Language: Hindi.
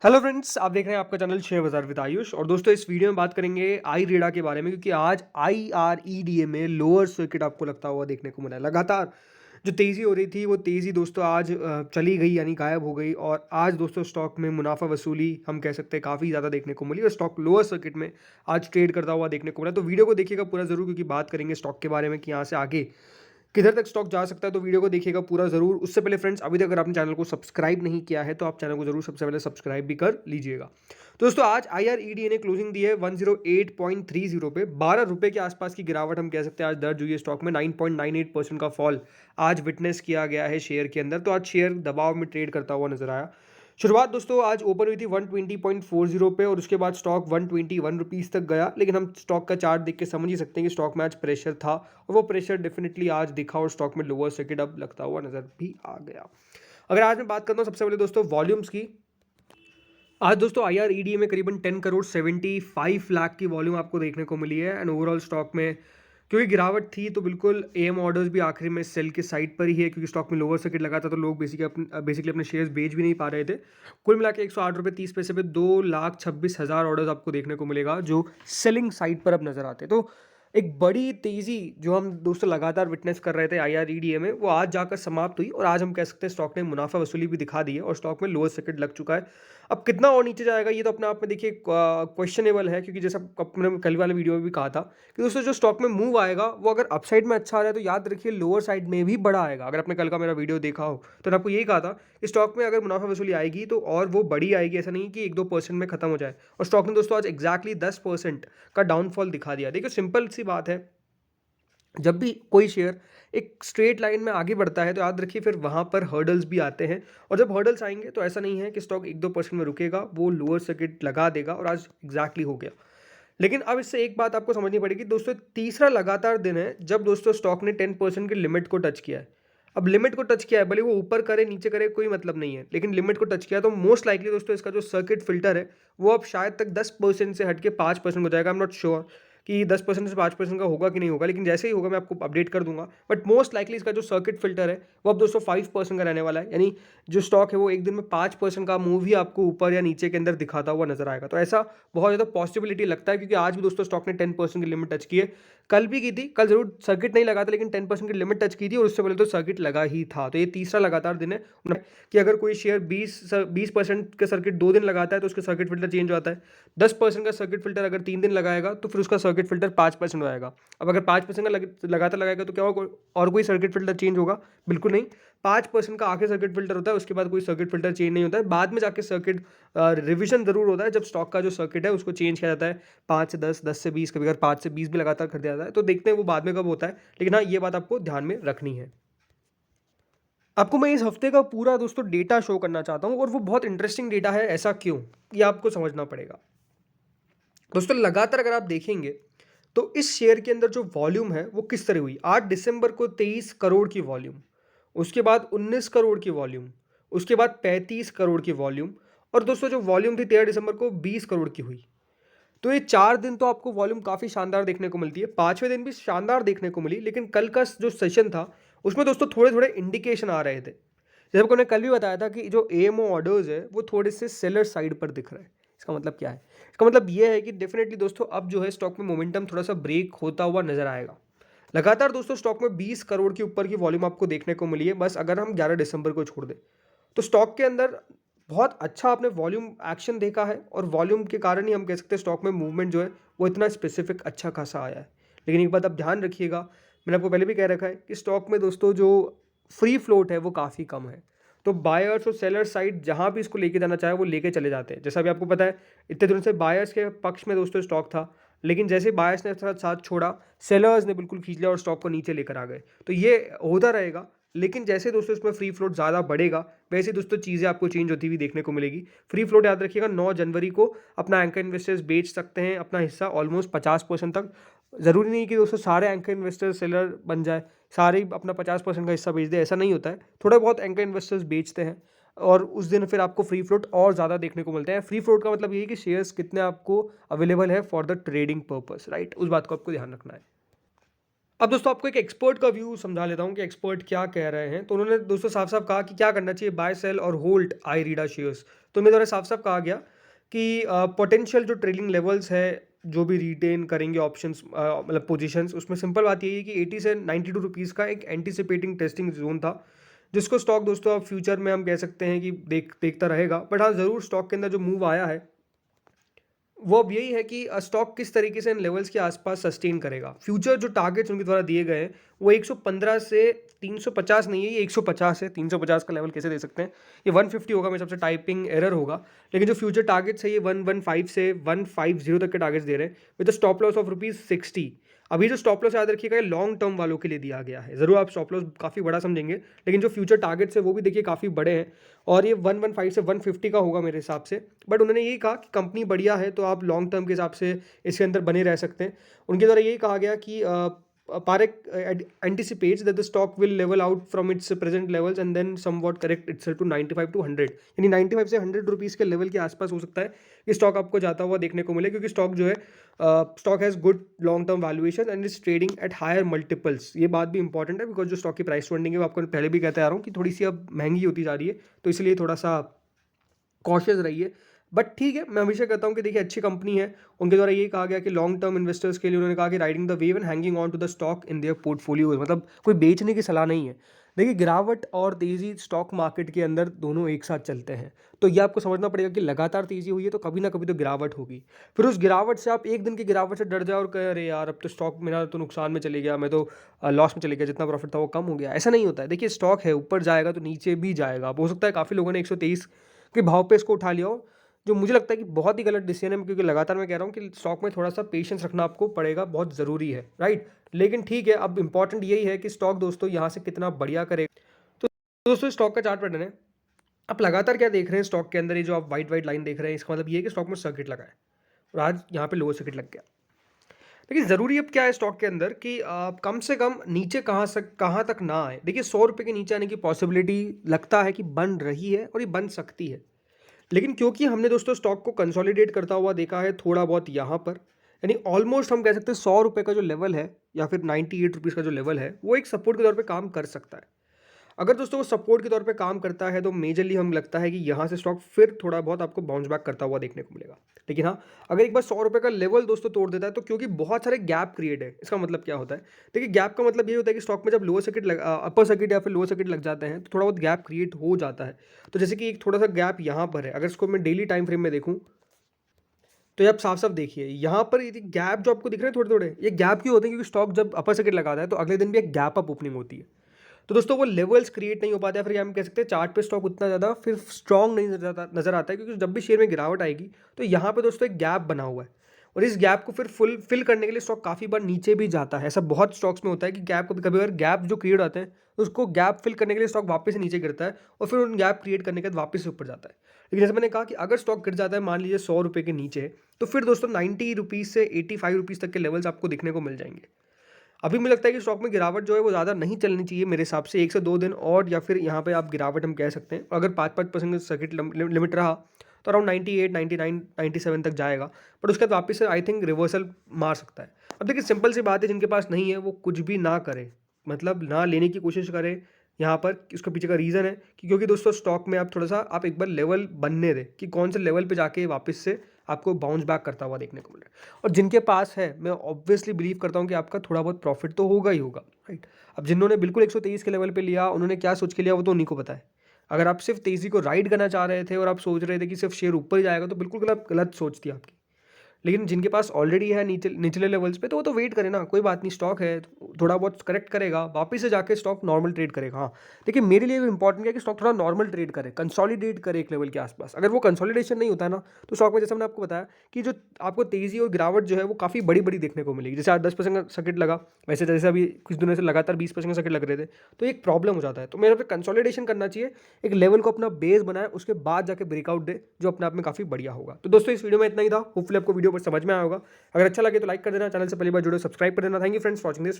हेलो फ्रेंड्स, आप देख रहे हैं आपका चैनल शेयर बाजार विद आयुष। और दोस्तों इस वीडियो में बात करेंगे आई रेडा के बारे में, क्योंकि आज IREDA में लोअर सर्किट आपको लगता हुआ देखने को मिला है। लगातार जो तेज़ी हो रही थी वो तेज़ी दोस्तों आज चली गई, यानी गायब हो गई। और आज दोस्तों स्टॉक में मुनाफा वसूली हम कह सकते हैं काफ़ी ज़्यादा देखने को मिली और स्टॉक लोअर सर्किट में आज ट्रेड करता हुआ देखने को मिला। तो वीडियो को देखिएगा पूरा ज़रूर, क्योंकि बात करेंगे स्टॉक के बारे में कि यहाँ से आगे किधर तक स्टॉक जा सकता है। तो वीडियो को देखिएगा पूरा ज़रूर। उससे पहले फ्रेंड्स, अभी तक अगर आपने चैनल को सब्सक्राइब नहीं किया है तो आप चैनल को ज़रूर सबसे पहले सब्सक्राइब भी कर लीजिएगा। तो दोस्तों आज IREDA ने क्लोजिंग दी है 108.30 पे। 12 रुपये के आसपास की गिरावट हम कह सकते हैं आज दर्ज हुई है स्टॉक में। 9.98% का फॉल आज विटनेस किया गया है शेयर के अंदर। तो आज शेयर दबाव में ट्रेड करता हुआ नजर आया। शुरुआत दोस्तों आज ओपन हुई थी 120.40 पे और उसके बाद स्टॉक 121 रुपीज़ तक गया। लेकिन हम स्टॉक का चार्ट देख के समझ ही सकते हैं कि स्टॉक में आज प्रेशर था और वो प्रेशर डेफिनेटली आज दिखा और स्टॉक में लोअर सर्किट अब लगता हुआ नजर भी आ गया। अगर आज मैं बात करता हूँ सबसे पहले दोस्तों वॉल्यूम्स की, आज दोस्तों IREDA में करीबन 10 करोड़ 75 लाख की वॉल्यूम आपको देखने को मिली है। एंड ओवरऑल स्टॉक में क्योंकि गिरावट थी तो बिल्कुल AM ऑर्डर्स भी आखिरी में सेल के साइड पर ही है, क्योंकि स्टॉक में लोअर सर्किट लगा था तो लोग बेसिकली अपने शेयर्स बेच भी नहीं पा रहे थे। कुल मिला के 108 रुपये 30 पैसे पे 2,26,000 ऑर्डर्स आपको देखने को मिलेगा जो सेलिंग साइड पर अब नजर आते हैं। तो एक बड़ी तेजी जो हम दोस्तों लगातार विटनेस कर रहे थे IREDA में, वो आज जाकर समाप्त हुई और आज हम कह सकते हैं स्टॉक ने मुनाफा वसूली भी दिखा दी है और स्टॉक में लोअर सर्किट लग चुका है। अब कितना और नीचे जाएगा ये तो अपने आप में देखिए क्वेश्चनेबल है, क्योंकि जैसा अपने कल वाले वीडियो में भी कहा था कि दोस्तों जो स्टॉक में मूव आएगा वो अगर अपसाइड में अच्छा आ रहा है तो याद रखिए लोअर साइड में भी बड़ा आएगा। अगर आपने कल का मेरा वीडियो देखा हो तो मैं आपको यही कहा था कि स्टॉक में अगर मुनाफा वसूली आएगी तो और वो बड़ी आएगी, ऐसा नहीं कि 1-2% में खत्म हो जाए। और स्टॉक ने दोस्तों आज एग्जैक्टली 10% का डाउनफॉल दिखा दिया। देखिए सिंपल सी बात है, जब भी कोई शेयर एक स्ट्रेट लाइन में आगे बढ़ता है तो याद रखिए फिर वहाँ पर हर्डल्स भी आते हैं। और जब हर्डल्स आएंगे तो ऐसा नहीं है कि स्टॉक 1-2% में रुकेगा, वो लोअर सर्किट लगा देगा और आज एग्जैक्टली हो गया। लेकिन अब इससे एक बात आपको समझनी पड़ेगी दोस्तों, तीसरा लगातार दिन है जब दोस्तों स्टॉक ने 10% की लिमिट को टच किया है। अब लिमिट को टच किया है, भले वो ऊपर करे नीचे करे कोई मतलब नहीं है, लेकिन लिमिट को टच किया तो मोस्ट लाइकली दोस्तों इसका जो सर्किट फिल्टर है वो अब शायद तक 10% से हट के 5% हो जाएगा। आई एम नॉट श्योर कि 10% से 5% का होगा कि नहीं होगा, लेकिन जैसे ही होगा मैं आपको अपडेट कर दूंगा। बट मोस्ट लाइकली इसका जो सर्किट फिल्टर है वो अब दोस्तों 5% का रहने वाला है, यानी जो स्टॉक है वो एक दिन में 5% का मूव ही आपको ऊपर या नीचे के अंदर दिखाता हुआ नजर आएगा। तो ऐसा बहुत ज़्यादा पॉसिबिलिटी लगता है, क्योंकि आज भी दोस्तों स्टॉक ने 10% की लिमिट टच की है। कल भी की थी, कल जरूर सर्किट नहीं लगा था लेकिन 10% की लिमिट टच की थी और उससे पहले तो सर्किट लगा ही था। तो ये तीसरा लगातार दिन है कि अगर कोई शेयर 20% का सर्किट 2 दिन लगाता है तो उसका सर्किट फिल्टर चेंज होता है। 10% का सर्किट फिल्टर अगर 3 दिन लगाएगा तो फिर उसका सर्किट फिल्टर 5% हो जाएगा। अब अगर 5% का लगातार लगाएगा तो क्या होगा, और कोई सर्किट फिल्टर चेंज होगा? बिल्कुल नहीं। 5% का आखिर सर्किट फिल्टर होता है, उसके बाद कोई सर्किट फिल्टर चेंज नहीं होता है। बाद में जाके सर्किट रिविजन जरूर होता है जब स्टॉक का जो सर्किट है उसको चेंज किया जाता है। 5 से 10, 10 से 20, कभी अगर 5 से 20 भी लगातार कर दिया जाता है। तो देखते हैं वो बाद में कब होता है, लेकिन हाँ ये बात आपको ध्यान में रखनी है। आपको मैं इस हफ्ते का पूरा दोस्तों डेटा शो करना चाहता हूँ और वो बहुत इंटरेस्टिंग डेटा है। ऐसा क्यों, ये आपको समझना पड़ेगा। दोस्तों लगातार अगर आप देखेंगे तो इस शेयर के अंदर जो वॉल्यूम है वो किस तरह हुई। 8 दिसंबर को 23 करोड़ की वॉल्यूम, उसके बाद 19 करोड़ की वॉल्यूम, उसके बाद 35 करोड़ की वॉल्यूम, और दोस्तों जो वॉल्यूम थी 13 दिसंबर को 20 करोड़ की हुई। तो ये 4 दिन तो आपको वॉल्यूम काफ़ी शानदार देखने को मिलती है। 5वें दिन भी शानदार देखने को मिली, लेकिन कल का जो सेशन था उसमें दोस्तों थोड़े थोड़े इंडिकेशन आ रहे थे। जैसे आपको मैंने कल भी बताया था कि जो AMO ऑर्डर्स है वो थोड़े से सेलर साइड पर दिख रहे हैं। इसका मतलब क्या है? इसका मतलब ये है कि डेफिनेटली दोस्तों अब जो है स्टॉक में मोमेंटम थोड़ा सा ब्रेक होता हुआ नजर आएगा। लगातार दोस्तों स्टॉक में 20 करोड़ के ऊपर की वॉल्यूम आपको देखने को मिली है, बस अगर हम 11 दिसंबर को छोड़ दें तो स्टॉक के अंदर बहुत अच्छा आपने वॉल्यूम एक्शन देखा है और वॉल्यूम के कारण ही हम कह सकते हैं स्टॉक में मूवमेंट जो है वो इतना स्पेसिफिक अच्छा खासा आया है। लेकिन एक बात आप ध्यान रखिएगा, मैंने आपको पहले भी कह रखा है कि स्टॉक में दोस्तों जो फ्री फ्लोट है वो काफ़ी कम है। तो बायर्स और सेलर्स साइड जहाँ भी इसको लेके जाना चाहे वो लेके चले जाते हैं। जैसा भी आपको पता है इतने दिनों से बायर्स के पक्ष में दोस्तों स्टॉक था, लेकिन जैसे बायर्स ने साथ छोड़ा सेलर्स ने बिल्कुल खींच लिया और स्टॉक को नीचे लेकर आ गए। तो ये होता रहेगा, लेकिन जैसे दोस्तों इसमें फ्री फ्लोट ज़्यादा बढ़ेगा वैसे दोस्तों चीज़ें आपको चेंज होती हुई देखने को मिलेगी। फ्री फ्लोट याद रखिएगा 9 जनवरी को अपना एंकर इन्वेस्टर्स बेच सकते हैं अपना हिस्सा ऑलमोस्ट 50% तक। ज़रूरी नहीं कि दोस्तों सारे एंकर इन्वेस्टर सेलर बन जाए, सारे ही अपना 50% का हिस्सा बेच दे, ऐसा नहीं होता है। थोड़ा बहुत एंकर इन्वेस्टर्स बेचते हैं और उस दिन फिर आपको फ्री फ्लोट और ज़्यादा देखने को मिलते हैं। फ्री फ्लोट का मतलब ये है कि शेयर्स कितने आपको अवेलेबल है for the trading purpose, right? उस बात को आपको ध्यान रखना है। अब दोस्तों आपको एक एक्सपर्ट का व्यू समझा लेता हूँ कि एक्सपर्ट क्या कह रहे हैं। तो उन्होंने दोस्तों साफ-साफ कहा कि क्या करना चाहिए, बाय, सेल और होल्ड आईरीडा शेयर्स। तो मेरे द्वारा साफ-साफ कहा गया कि पोटेंशियल जो ट्रेलिंग लेवल्स है, जो भी रिटेन करेंगे ऑप्शंस मतलब पोजीशंस, उसमें सिंपल बात यही है कि 80 से 92 रुपीज़ का एक एंटीसिपेटिंग टेस्टिंग ज़ोन था, जिसको स्टॉक दोस्तों अब फ्यूचर में हम कह सकते हैं कि देखता रहेगा। बट हाँ, ज़रूर स्टॉक के अंदर जो मूव आया है वो अब यही है कि स्टॉक किस तरीके से इन लेवल्स के आसपास सस्टेन करेगा। फ्यूचर जो टारगेट्स उनके द्वारा दिए गए हैं वो 115 से 350 नहीं है, ये 150 है। 350 का लेवल कैसे दे सकते हैं, ये 150 होगा, मेरे हिसाब से टाइपिंग एरर होगा। लेकिन जो फ्यूचर टारगेट्स है ये 115 से 150 तक के टारगेट्स दे रहे हैं विद स्टॉप लॉस ऑफ ₹60। अभी जो स्टॉप लॉस याद रखिएगा, ये लॉन्ग टर्म वालों के लिए दिया गया है। ज़रूर आप स्टॉप लॉस काफ़ी बड़ा समझेंगे, लेकिन जो फ्यूचर टारगेट्स है वो भी देखिए काफ़ी बड़े हैं और ये 115 से 150 का होगा मेरे हिसाब से। बट उन्होंने यही कहा कि कंपनी बढ़िया है तो आप लॉन्ग टर्म के हिसाब से इसके अंदर बने रह सकते हैं। उनके द्वारा यही कहा गया कि Parekh anticipates that the stock will level out from its present levels and then somewhat correct itself to 95 to 100, यानी 95 से 100 रुपीज़ के लेवल के आसपास हो सकता है कि स्टॉक आपको जाता हुआ देखने को मिले, क्योंकि स्टॉक जो है stock has good long term valuation and is trading at higher multiples. ये बात भी इंपॉर्टेंट है बिकॉज जो स्टॉक की प्राइस फंडिंग है वो आपको पहले भी कहते आ रहा हूँ कि थोड़ी सी अब महंगी होती जा रही है, तो इसलिए थोड़ा सा कॉशियस रहिए। बट ठीक है, मैं हमेशा कहता हूँ कि देखिए अच्छी कंपनी है। उनके द्वारा यही कहा गया कि लॉन्ग टर्म इन्वेस्टर्स के लिए उन्होंने कहा कि riding the wave and hanging on to the stock in their portfolio, मतलब कोई बेचने की सलाह नहीं है। देखिए गिरावट और तेज़ी स्टॉक मार्केट के अंदर दोनों एक साथ चलते हैं, तो ये आपको समझना पड़ेगा कि लगातार तेज़ी हुई है तो कभी ना कभी तो गिरावट होगी। फिर उस गिरावट से आप एक दिन की गिरावट से डर जाओ और कहे अरे यार अब तो स्टॉक मेरा तो नुकसान में चले गया, मैं तो लॉस में चले गया, जितना प्रॉफिट था वो कम हो गया। ऐसा नहीं होता है। देखिए स्टॉक है, ऊपर जाएगा तो नीचे भी जाएगा। अब हो सकता है काफ़ी लोगों ने 123 के भाव पे इसको उठा लिया हो, जो मुझे लगता है कि बहुत ही गलत डिसीजन है, क्योंकि लगातार मैं कह रहा हूँ कि स्टॉक में थोड़ा सा पेशेंस रखना आपको पड़ेगा, बहुत ज़रूरी है, राइट। लेकिन ठीक है, अब इंपॉर्टेंट यही है कि स्टॉक दोस्तों यहाँ से कितना बढ़िया करे। तो दोस्तों स्टॉक का चार्ट पैटर्न है, आप लगातार क्या देख रहे हैं स्टॉक के अंदर, ये जो आप वाइट वाइट लाइन देख रहे हैं, इसका मतलब ये है कि स्टॉक में सर्किट लगा है और आज यहाँ पे लोअर सर्किट लग गया। देखिए ज़रूरी अब क्या है स्टॉक के अंदर कि कम से कम नीचे कहाँ तक ना आए। देखिए 100 रुपये के नीचे आने की पॉसिबिलिटी लगता है कि बन रही है और ये बन सकती है, लेकिन क्योंकि हमने दोस्तों स्टॉक को कंसोलिडेट करता हुआ देखा है थोड़ा बहुत यहाँ पर, यानी ऑलमोस्ट हम कह सकते हैं 100 रुपये का जो लेवल है या फिर 98 रुपीज़ का जो लेवल है वो एक सपोर्ट के तौर पे काम कर सकता है। अगर दोस्तों वो सपोर्ट के तौर पे काम करता है तो मेजरली हम लगता है कि यहाँ से स्टॉक फिर थोड़ा बहुत आपको बाउंस बैक करता हुआ देखने को मिलेगा। लेकिन हाँ, अगर एक बार 100 रुपये का लेवल दोस्तों तोड़ देता है तो क्योंकि बहुत सारे गैप क्रिएट है, इसका मतलब क्या होता है, देखिए गैप का मतलब ये होता है कि स्टॉक में जब लोअर सर्किट अपर सर्किट या फिर लोअर सर्किट लग जाते हैं तो थोड़ा बहुत गैप क्रिएट हो जाता है। तो जैसे कि एक थोड़ा सा गैप यहाँ पर है, अगर इसको मैं डेली टाइम फ्रेम में देखूँ तो ये आप साफ साफ देखिए यहाँ पर ये गैप जो आपको दिख रहे हैं थोड़े थोड़े, ये गैप क्यों होते हैं, क्योंकि स्टॉक जब अपर सर्किट लगाता है तो अगले दिन भी एक गैप अप ओपनिंग होती है। तो दोस्तों वो लेवल्स क्रिएट नहीं हो पाते हैं, फिर हम कह सकते हैं चार्ट पे स्टॉक उतना ज़्यादा फिर स्ट्रॉन्ग नहीं नजर आता है, क्योंकि जब भी शेयर में गिरावट आएगी तो यहाँ पे दोस्तों एक गैप बना हुआ है और इस गैप को फिर फिल करने के लिए स्टॉक काफ़ी बार नीचे भी जाता है। ऐसा बहुत स्टॉक्स में होता है कि गैप कभी कभी अगर गैप जो क्रिएट होते हैं तो उसको गैप फिल करने के लिए स्टॉक वापस से नीचे गिरता है और फिर उन गैप क्रिएट करने के बाद वापस से ऊपर जाता है। लेकिन जैसे मैंने कहा कि अगर स्टॉक गिर जाता है मान लीजिए 100 रुपये के नीचे, तो फिर दोस्तों 90 रुपीज़ से 85 रुपीज़ तक के लेवल्स आपको दिखने को मिल जाएंगे। अभी मुझे लगता है कि स्टॉक में गिरावट जो है वो ज़्यादा नहीं चलनी चाहिए मेरे हिसाब से, 1 से 2 दिन और या फिर यहाँ पे आप गिरावट हम कह सकते हैं। अगर 5-5% का सर्किट लिमिट रहा तो अराउंड 98, 99, 97 तक जाएगा, बट उसके बाद वापस से आई थिंक रिवर्सल मार सकता है। अब देखिए सिंपल सी बात है, जिनके पास नहीं है वो कुछ भी ना करे, मतलब ना लेने की कोशिश करे यहाँ पर। उसके पीछे का रीज़न है कि क्योंकि दोस्तों स्टॉक में आप थोड़ा सा आप एक बार लेवल बनने दें कि कौन से लेवल पे जाके वापस से आपको बाउंस बैक करता हुआ देखने को मिल रहा है। और जिनके पास है, मैं ऑब्वियसली बिलीव करता हूँ कि आपका थोड़ा बहुत प्रॉफिट तो होगा ही होगा, राइट। अब जिन्होंने बिल्कुल 123 के लेवल पे लिया, उन्होंने क्या सोच के लिया वो तो उन्हीं को पता है। अगर आप सिर्फ तेज़ी को राइड करना चाह रहे थे और आप सोच रहे थे कि सिर्फ शेयर ऊपर ही जाएगा, तो बिल्कुल गलत गलत सोच थी आपकी। लेकिन जिनके पास ऑलरेडी है निचले लेवल्स पे, तो वो तो वेट करे ना, कोई बात नहीं, स्टॉक है थोड़ा बहुत करेक्ट करेगा, वापस से जाके स्टॉक नॉर्मल ट्रेड करेगा। हाँ देखिए मेरे लिए इंपॉर्टेंट है कि स्टॉक थोड़ा नॉर्मल ट्रेड करे, कंसोलिडेट करे एक लेवल के आसपास। अगर वो कंसोलिडेशन नहीं होता है ना, तो स्टॉक में जैसे मैंने आपको बताया कि जो आपको तेज़ी और गिरावट जो है वो काफ़ी बड़ी बड़ी देखने को मिलेगी। जैसे आज 10% का सर्किट लगा, वैसे जैसे अभी कुछ दिनों से लगातार 20% का सर्किट लग रहे थे, तो एक प्रॉब्लम हो जाता है। तो मेरे पे कंसोलिडेशन करना चाहिए, एक लेवल को अपना बेस बनाए, उसके बाद जाके ब्रेकआउट दे, जो अपने आप में काफ़ी बढ़िया होगा। तो दोस्तों इस वीडियो में इतना ही था, होपफुली आपको वीडियो पर समझ में आया होगा। अगर अच्छा लगे तो लाइक कर देना, चैनल से पहली बार जुड़े सब्सक्राइब कर देना। Thank you friends for watching this.